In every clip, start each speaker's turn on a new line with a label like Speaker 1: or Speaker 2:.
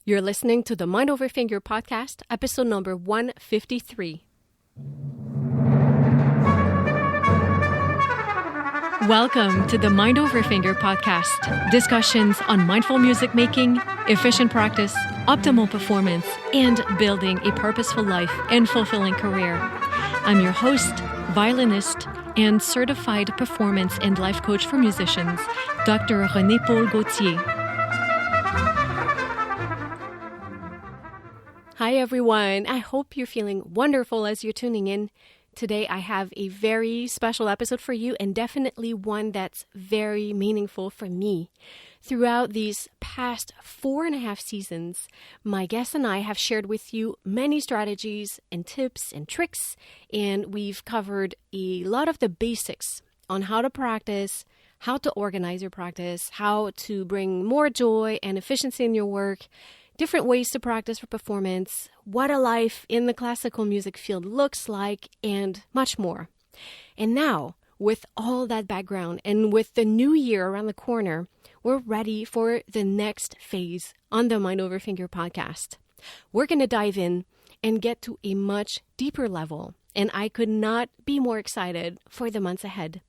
Speaker 1: You're listening to the Mind Over Finger podcast, episode number 153. Welcome to the Mind Over Finger podcast. Discussions on mindful music making, efficient practice, optimal performance, and building a purposeful life and fulfilling career. I'm your host, violinist, and certified performance and life coach for musicians, Dr. René-Paul Gauthier. Hi everyone, I hope you're feeling wonderful as you're tuning in. Today I have a very special episode for you and definitely one that's very meaningful for me. Throughout these past 4.5 seasons, my guests and I have shared with you many strategies and tips and tricks, and we've covered a lot of the basics on how to practice, how to organize your practice, how to bring more joy and efficiency in your work, different ways to practice for performance, what a life in the classical music field looks like, and much more. And now, with all that background and with the new year around the corner, we're ready for the next phase on the Mind Over Finger podcast. We're going to dive in and get to a much deeper level, and I could not be more excited for the months ahead.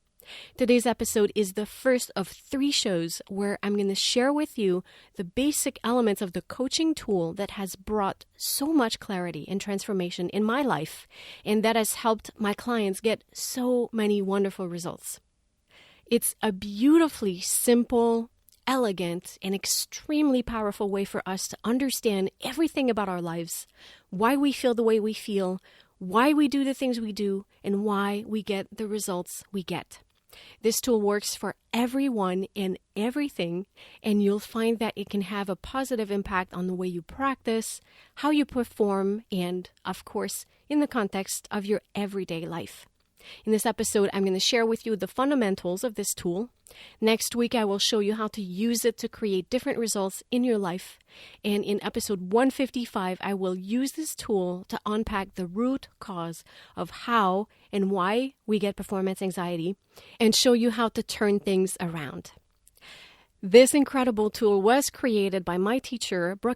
Speaker 1: Today's episode is the first of 3 shows where I'm going to share with you the basic elements of the coaching tool that has brought so much clarity and transformation in my life, and that has helped my clients get so many wonderful results. It's a beautifully simple, elegant, and extremely powerful way for us to understand everything about our lives, why we feel the way we feel, why we do the things we do, and why we get the results we get. This tool works for everyone and everything, and you'll find that it can have a positive impact on the way you practice, how you perform, and, of course, in the context of your everyday life. In this episode, I'm going to share with you the fundamentals of this tool. Next week, I will show you how to use it to create different results in your life. And in episode 155, I will use this tool to unpack the root cause of how and why we get performance anxiety and show you how to turn things around. This incredible tool was created by my teacher, Brough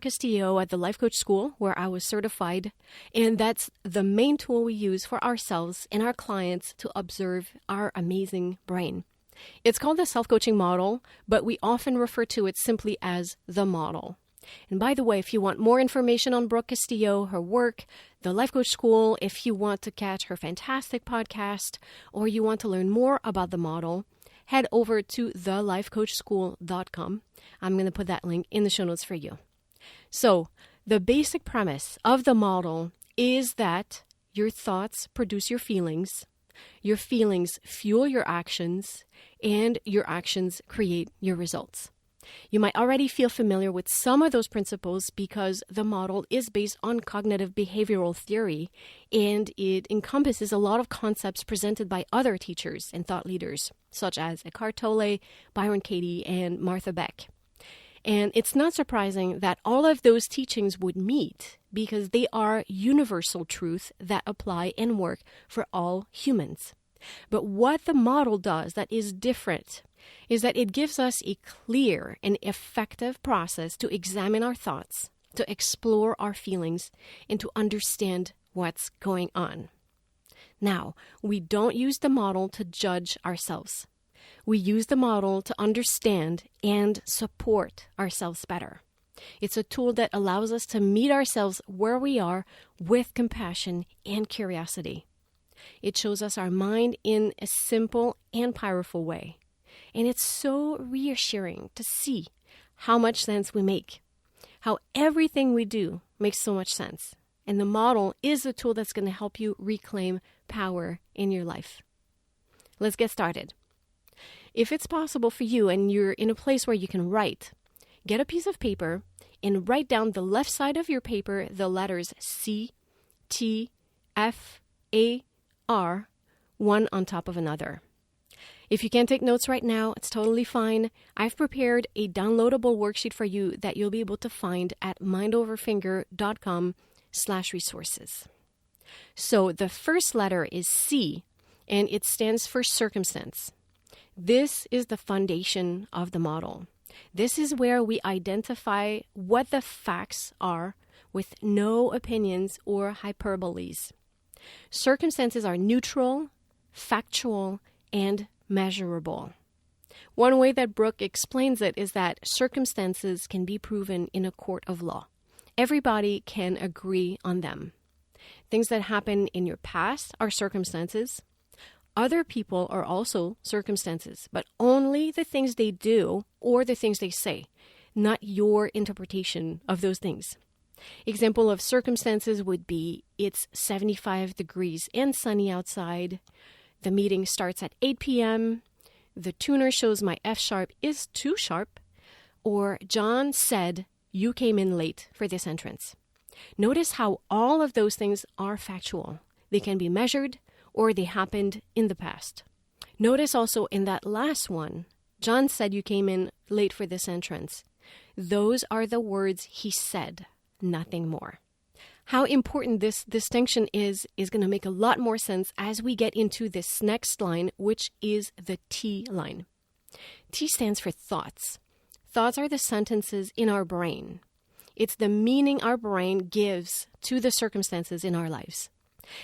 Speaker 1: at the Life Coach School, where I was certified, and that's the main tool we use for ourselves and our clients to observe our amazing brain. It's called the self-coaching model, but we often refer to it simply as the model. And by the way, if you want more information on Brough Castillo, her work, the Life Coach School, if you want to catch her fantastic podcast, or you want to learn more about the model, head over to thelifecoachschool.com. I'm going to put that link in the show notes for you. So, the basic premise of the model is that your thoughts produce your feelings fuel your actions, and your actions create your results. You might already feel familiar with some of those principles because the model is based on cognitive behavioral theory, and it encompasses a lot of concepts presented by other teachers and thought leaders, such as Eckhart Tolle, Byron Katie, and Martha Beck. And it's not surprising that all of those teachings would meet because they are universal truths that apply and work for all humans. But what the model does that is different is that it gives us a clear and effective process to examine our thoughts, to explore our feelings, and to understand what's going on. Now, we don't use the model to judge ourselves. We use the model to understand and support ourselves better. It's a tool that allows us to meet ourselves where we are with compassion and curiosity. It shows us our mind in a simple and powerful way. And it's so reassuring to see how much sense we make, how everything we do makes so much sense. And the model is a tool that's going to help you reclaim power in your life. Let's get started. If it's possible for you and you're in a place where you can write, get a piece of paper and write down the left side of your paper the letters C, T, F, A, R, one on top of another. If you can't take notes right now, it's totally fine. I've prepared a downloadable worksheet for you that you'll be able to find at mindoverfinger.com/resources. So the first letter is C, and it stands for circumstance. This is the foundation of the model. This is where we identify what the facts are with no opinions or hyperboles. Circumstances are neutral, factual, and measurable. One way that Brooke explains it is that circumstances can be proven in a court of law. Everybody can agree on them. Things that happen in your past are circumstances. Other people are also circumstances, but only the things they do or the things they say, not your interpretation of those things. Example of circumstances would be it's 75 degrees and sunny outside. The meeting starts at 8 p.m. The tuner shows my F sharp is too sharp. Or John said you came in late for this entrance. Notice how all of those things are factual. They can be measured or they happened in the past. Notice also in that last one, John said you came in late for this entrance. Those are the words he said, nothing more. How important this distinction is going to make a lot more sense as we get into this next line, which is the T line. T stands for thoughts. Thoughts are the sentences in our brain. It's the meaning our brain gives to the circumstances in our lives.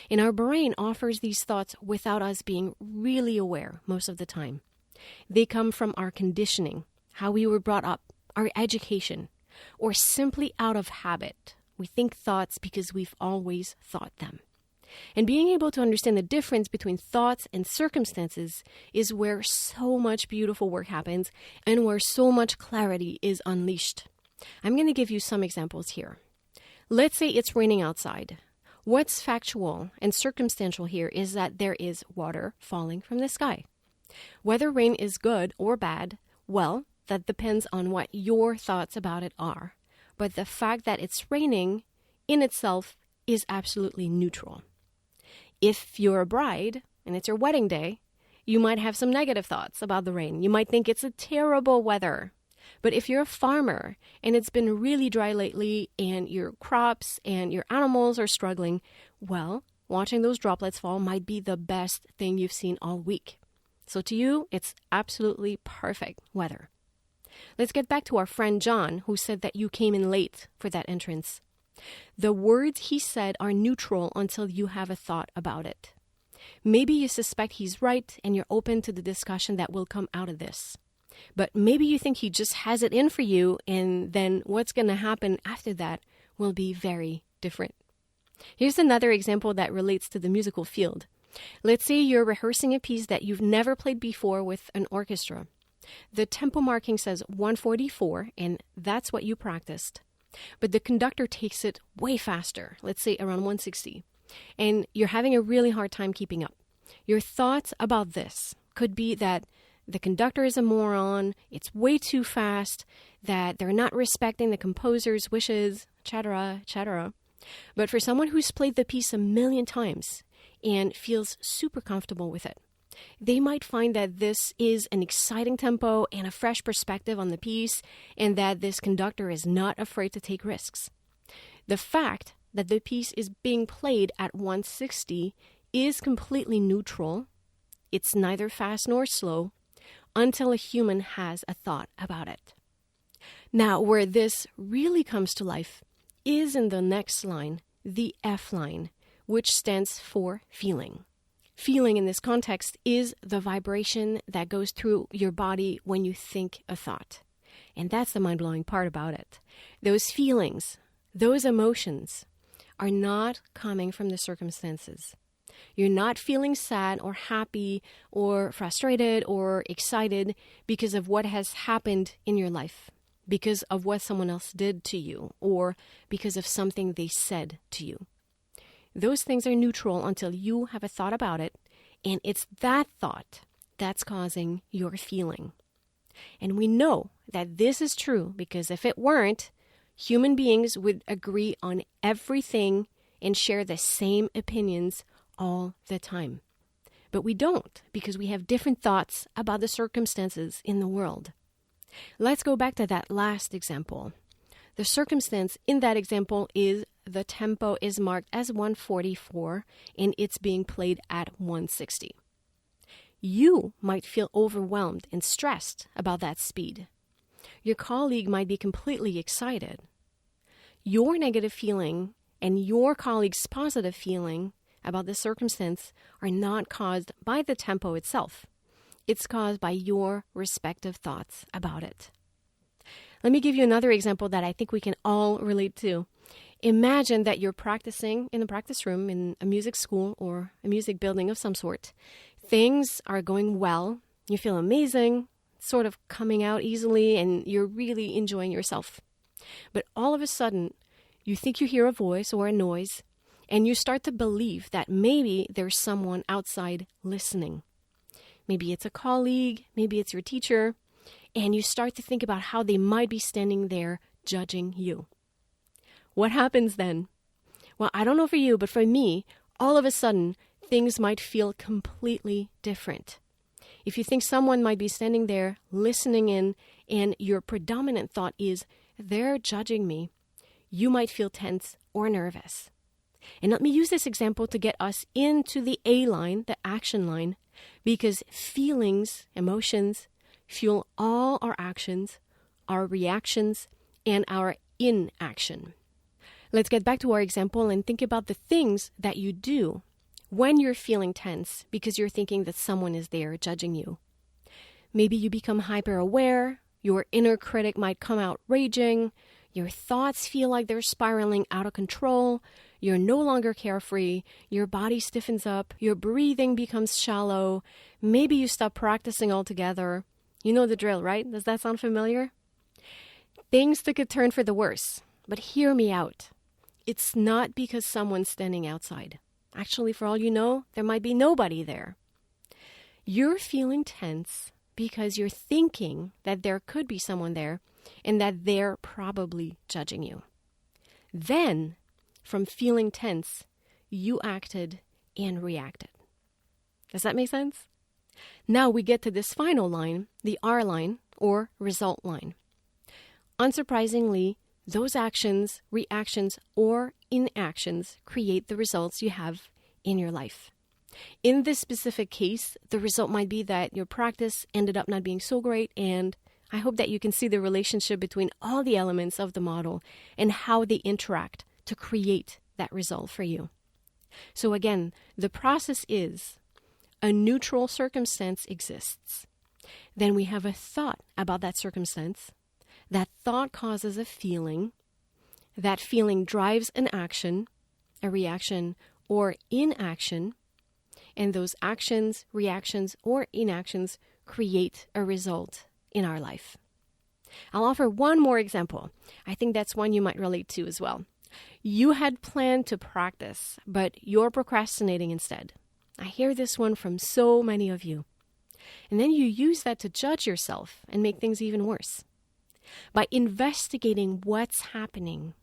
Speaker 1: And our brain offers these thoughts without us being really aware most of the time. They come from our conditioning, how we were brought up, our education, or simply out of habit. We think thoughts because we've always thought them. And being able to understand the difference between thoughts and circumstances is where so much beautiful work happens and where so much clarity is unleashed. I'm going to give you some examples here. Let's say it's raining outside. What's factual and circumstantial here is that there is water falling from the sky. Whether rain is good or bad, well, that depends on what your thoughts about it are. But the fact that it's raining in itself is absolutely neutral. If you're a bride and it's your wedding day, you might have some negative thoughts about the rain. You might think it's a terrible weather. But if you're a farmer and it's been really dry lately and your crops and your animals are struggling, well, watching those droplets fall might be the best thing you've seen all week. So to you, it's absolutely perfect weather. Let's get back to our friend John, who said that you came in late for that entrance. The words he said are neutral until you have a thought about it. Maybe you suspect he's right and you're open to the discussion that will come out of this. But maybe you think he just has it in for you, and then what's going to happen after that will be very different. Here's another example that relates to the musical field. Let's say you're rehearsing a piece that you've never played before with an orchestra. The tempo marking says 144, and that's what you practiced. But the conductor takes it way faster, let's say around 160, and you're having a really hard time keeping up. Your thoughts about this could be that the conductor is a moron, it's way too fast, that they're not respecting the composer's wishes, etc., etc. But for someone who's played the piece a million times and feels super comfortable with it, they might find that this is an exciting tempo and a fresh perspective on the piece, and that this conductor is not afraid to take risks. The fact that the piece is being played at 160 is completely neutral. It's neither fast nor slow until a human has a thought about it. Now, where this really comes to life is in the next line, the F line, which stands for feeling. Feeling in this context is the vibration that goes through your body when you think a thought. And that's the mind-blowing part about it. Those feelings, those emotions are not coming from the circumstances. You're not feeling sad or happy or frustrated or excited because of what has happened in your life, because of what someone else did to you, or because of something they said to you. Those things are neutral until you have a thought about it, and it's that thought that's causing your feeling. And we know that this is true because if it weren't, human beings would agree on everything and share the same opinions all the time. But we don't, because we have different thoughts about the circumstances in the world. Let's go back to that last example. The circumstance in that example is the tempo is marked as 144 and it's being played at 160. You might feel overwhelmed and stressed about that speed. Your colleague might be completely excited. Your negative feeling and your colleague's positive feeling about the circumstance are not caused by the tempo itself. It's caused by your respective thoughts about it. Let me give you another example that I think we can all relate to. Imagine that you're practicing in a practice room in a music school or a music building of some sort. Things are going well. You feel amazing, sort of coming out easily, and you're really enjoying yourself. But all of a sudden, you think you hear a voice or a noise, and you start to believe that maybe there's someone outside listening. Maybe it's a colleague, maybe it's your teacher, and you start to think about how they might be standing there judging you. What happens then? Well, I don't know for you, but for me, all of a sudden, things might feel completely different. If you think someone might be standing there listening in, and your predominant thought is, they're judging me, you might feel tense or nervous. And let me use this example to get us into the A line, the action line, because feelings, emotions, fuel all our actions, our reactions, and our inaction. Let's get back to our example and think about the things that you do when you're feeling tense because you're thinking that someone is there judging you. Maybe you become hyper-aware, your inner critic might come out raging, your thoughts feel like they're spiraling out of control, you're no longer carefree, your body stiffens up, your breathing becomes shallow, maybe you stop practicing altogether. You know the drill, right? Does that sound familiar? Things took a turn for the worse, but hear me out. It's not because someone's standing outside. Actually, for all you know, there might be nobody there. You're feeling tense because you're thinking that there could be someone there and that they're probably judging you. Then, from feeling tense, you acted and reacted. Does that make sense? Now we get to this final line, the R line, or result line. Unsurprisingly, those actions, reactions, or inactions create the results you have in your life. In this specific case, the result might be that your practice ended up not being so great, and I hope that you can see the relationship between all the elements of the model and how they interact to create that result for you. So again, the process is a neutral circumstance exists. Then we have a thought about that circumstance. That thought causes a feeling. That feeling drives an action, a reaction, or inaction. And those actions, reactions, or inactions create a result in our life. I'll offer one more example. I think that's one you might relate to as well. You had planned to practice, but you're procrastinating instead. I hear this one from so many of you. And then you use that to judge yourself and make things even worse. By investigating what's happening,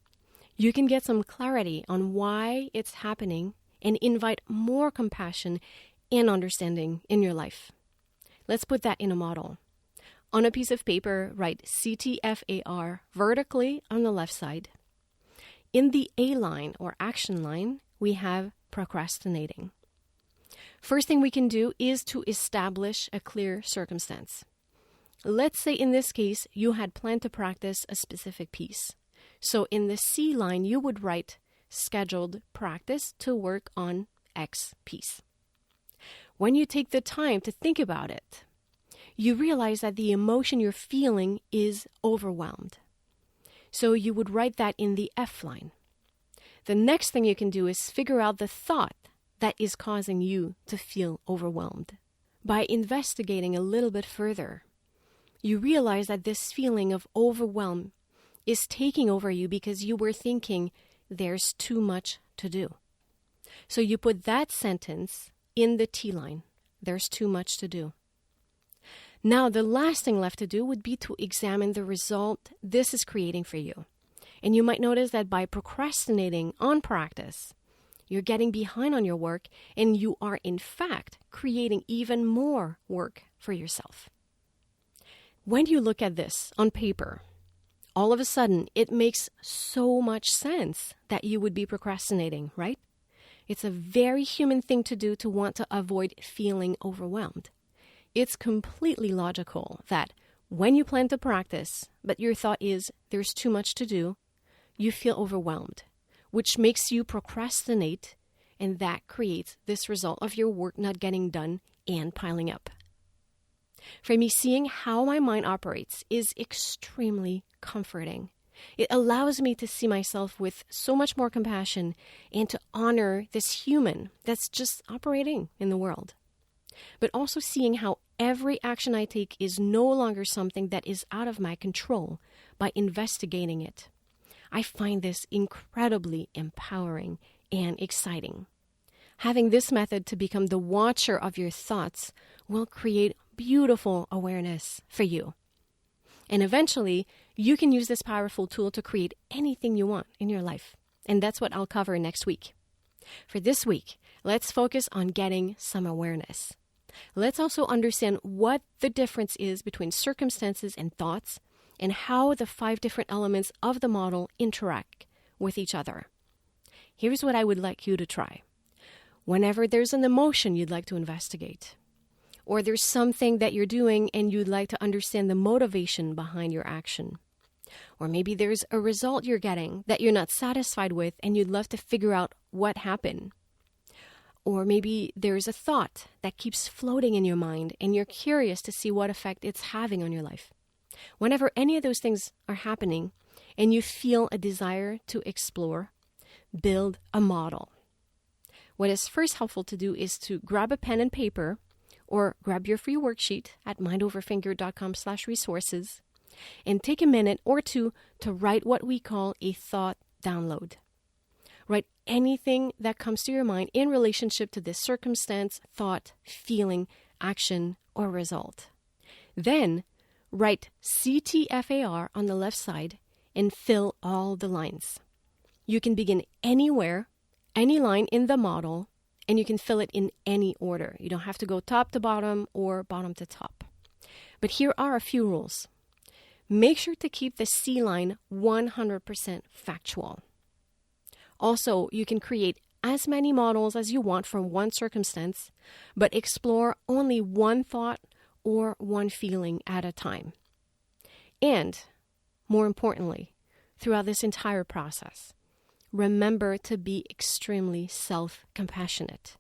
Speaker 1: you can get some clarity on why it's happening and invite more compassion and understanding in your life. Let's put that in a model. On a piece of paper, write CTFAR vertically on the left side. In the A line or action line, we have procrastinating. First thing we can do is to establish a clear circumstance. Let's say in this case, you had planned to practice a specific piece. So in the C line, you would write scheduled practice to work on X piece. When you take the time to think about it, you realize that the emotion you're feeling is overwhelmed. So you would write that in the F line. The next thing you can do is figure out the thought that is causing you to feel overwhelmed. By investigating a little bit further, you realize that this feeling of overwhelm is taking over you because you were thinking there's too much to do. So you put that sentence in the T line. There's too much to do. Now, the last thing left to do would be to examine the result this is creating for you. And you might notice that by procrastinating on practice, you're getting behind on your work, and you are, in fact, creating even more work for yourself. When you look at this on paper, all of a sudden, it makes so much sense that you would be procrastinating, right? It's a very human thing to do to want to avoid feeling overwhelmed. It's completely logical that When you plan to practice, but your thought is there's too much to do, you feel overwhelmed, which makes you procrastinate, and that creates this result of your work not getting done and piling up. For me, seeing how my mind operates is extremely comforting. It allows me to see myself with so much more compassion and to honor this human that's just operating in the world. But also seeing how every action I take is no longer something that is out of my control by investigating it. I find this incredibly empowering and exciting. Having this method to become the watcher of your thoughts will create beautiful awareness for you. And eventually, you can use this powerful tool to create anything you want in your life. And that's what I'll cover next week. For this week, let's focus on getting some awareness. Let's also understand what the difference is between circumstances and thoughts and how the 5 different elements of the model interact with each other. Here's what I would like you to try. Whenever there's an emotion you'd like to investigate, or there's something that you're doing and you'd like to understand the motivation behind your action, or maybe there's a result you're getting that you're not satisfied with and you'd love to figure out what happened. Or maybe there's a thought that keeps floating in your mind and you're curious to see what effect it's having on your life. Whenever any of those things are happening and you feel a desire to explore, build a model. What is first helpful to do is to grab a pen and paper or grab your free worksheet at mindoverfinger.com/resources and take a minute or two to write what we call a thought download. Write anything that comes to your mind in relationship to this circumstance, thought, feeling, action, or result. Then write CTFAR on the left side and fill all the lines. You can begin anywhere, any line in the model, and you can fill it in any order. You don't have to go top to bottom or bottom to top. But here are a few rules. Make sure to keep the C line 100% factual. Also, you can create as many models as you want from one circumstance, but explore only one thought or one feeling at a time. And, more importantly, throughout this entire process, remember to be extremely self-compassionate.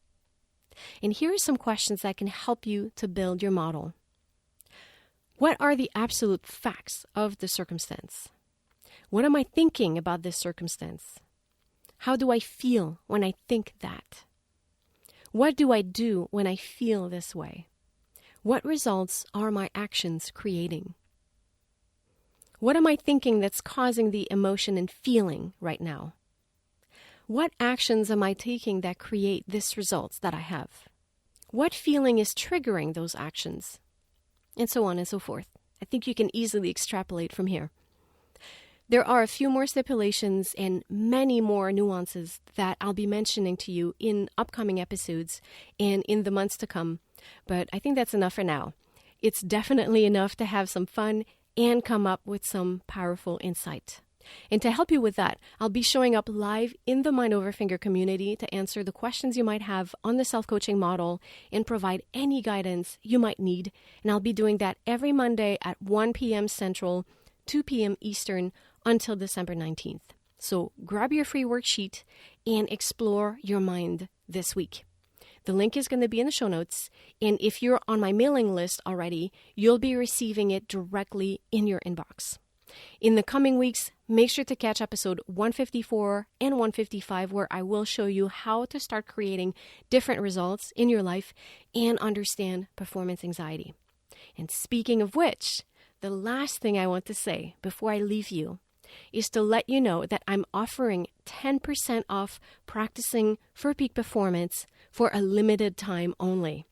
Speaker 1: And here are some questions that can help you to build your model. What are the absolute facts of the circumstance? What am I thinking about this circumstance? How do I feel when I think that? What do I do when I feel this way? What results are my actions creating? What am I thinking that's causing the emotion and feeling right now? What actions am I taking that create these results that I have? What feeling is triggering those actions? And so on and so forth. I think you can easily extrapolate from here. There are a few more stipulations and many more nuances that I'll be mentioning to you in upcoming episodes and in the months to come. But I think that's enough for now. It's definitely enough to have some fun and come up with some powerful insight. And to help you with that, I'll be showing up live in the Mind Over Finger community to answer the questions you might have on the self-coaching model and provide any guidance you might need. And I'll be doing that every Monday at 1 p.m. Central, 2 p.m. Eastern until December 19th. So grab your free worksheet and explore your mind this week. The link is going to be in the show notes. And if you're on my mailing list already, you'll be receiving it directly in your inbox. In the coming weeks, make sure to catch episode 154 and 155, where I will show you how to start creating different results in your life and understand performance anxiety. And speaking of which, the last thing I want to say before I leave you is to let you know that I'm offering 10% off practicing for peak performance for a limited time only.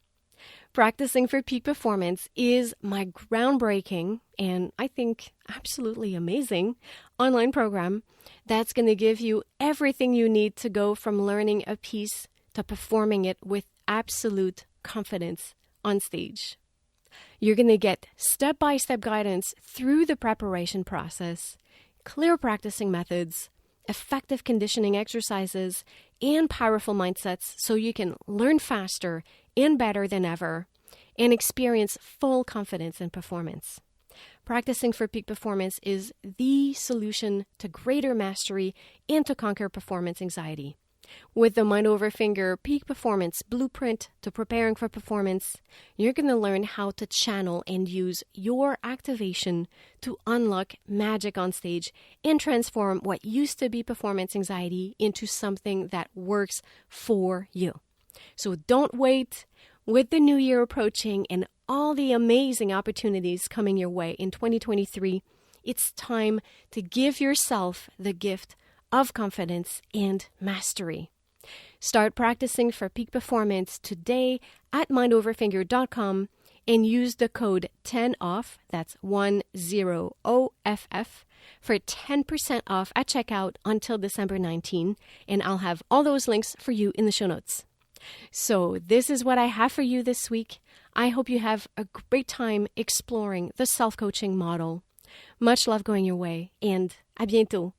Speaker 1: Practicing for Peak Performance is my groundbreaking and I think absolutely amazing online program that's going to give you everything you need to go from learning a piece to performing it with absolute confidence on stage. You're going to get step-by-step guidance through the preparation process, clear practicing methods, effective conditioning exercises, and powerful mindsets so you can learn faster and better than ever and experience full confidence in performance. practicing for peak performance is the solution to greater mastery and to conquer performance anxiety. With the Mind Over Finger Peak Performance Blueprint to Preparing for Performance, you're going to learn how to channel and use your activation to unlock magic on stage and transform what used to be performance anxiety into something that works for you. So don't wait. With the new year approaching and all the amazing opportunities coming your way in 2023, it's time to give yourself the gift of confidence and mastery. Start practicing for peak performance today at mindoverfinger.com and use the code 10OFF, that's 10OFF, for 10% off at checkout until December 19, and I'll have all those links for you in the show notes. So this is what I have for you this week. I hope you have a great time exploring the self-coaching model. Much love going your way, and à bientôt.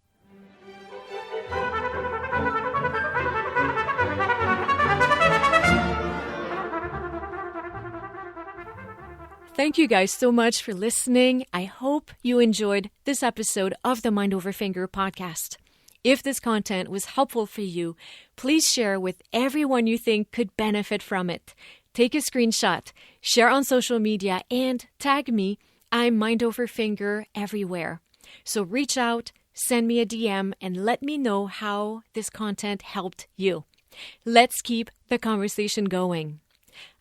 Speaker 1: Thank you guys so much for listening. I hope you enjoyed this episode of the Mind Over Finger podcast. If this content was helpful for you, please share with everyone you think could benefit from it. Take a screenshot, share on social media, and tag me. I'm Mind Over Finger everywhere. So reach out, send me a DM, and let me know how this content helped you. Let's keep the conversation going.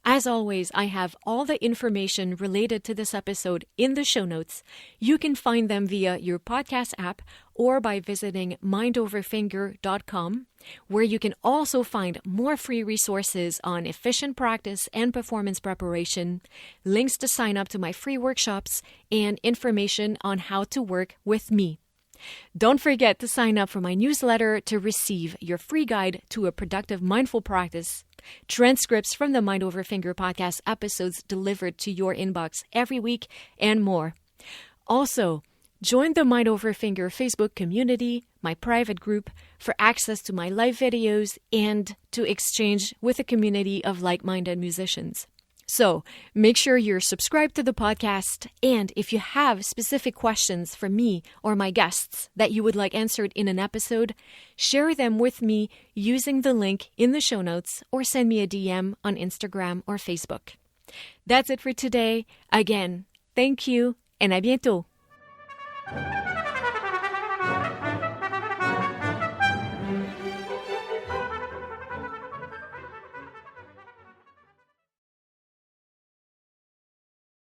Speaker 1: As always, I have all the information related to this episode in the show notes. You can find them via your podcast app or by visiting mindoverfinger.com, where you can also find more free resources on efficient practice and performance preparation, links to sign up to my free workshops, and information on how to work with me. Don't forget to sign up for my newsletter to receive your free guide to a productive mindful practice, transcripts from the Mind Over Finger podcast episodes delivered to your inbox every week, and more. Also, join the Mind Over Finger Facebook community, my private group, for access to my live videos and to exchange with a community of like-minded musicians. So, make sure you're subscribed to the podcast, and if you have specific questions for me or my guests that you would like answered in an episode, share them with me using the link in the show notes or send me a DM on Instagram or Facebook. That's it for today. Again, thank you, and à bientôt.